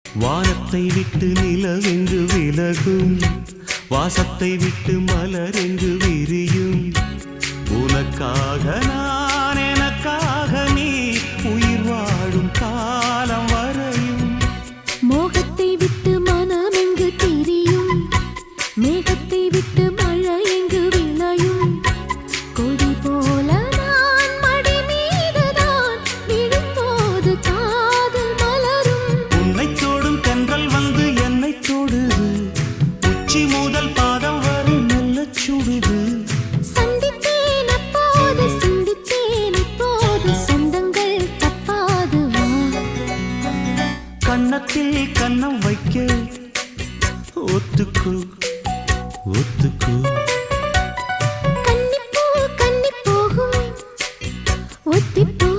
வானத்தை விட்டு நிலவென்று விலகும், வாசத்தை விட்டு மலரென்று விரியும். உனக்காக நான், எனக்காக நீ, உயிர் வாழும் காலம் வரையும். மோகத்தை விட்டு மனம் எங்கு திரியும், மேகத்தை விட்டு மழை எங்கு விளையும். கொடி போல நான் மடி மீதுதான் விழும்போது காதல் மலரும். உன்னை தோடும் தென்றல் வந்து என்னை தொடுது, உச்சி முதல் பாதம் வரை நல்ல சுடுது. சந்தித்தேன் அப்போது, சிந்தித்தேன் இப்போது, சொந்தங்கள் தப்பாது வா. கன்னத்தில் கன்னம் வைக்க ஒத்துக்கு ஒத்துக்கு. கன்னிப்பூ கன்னி போகும் ஒத்திப்போ.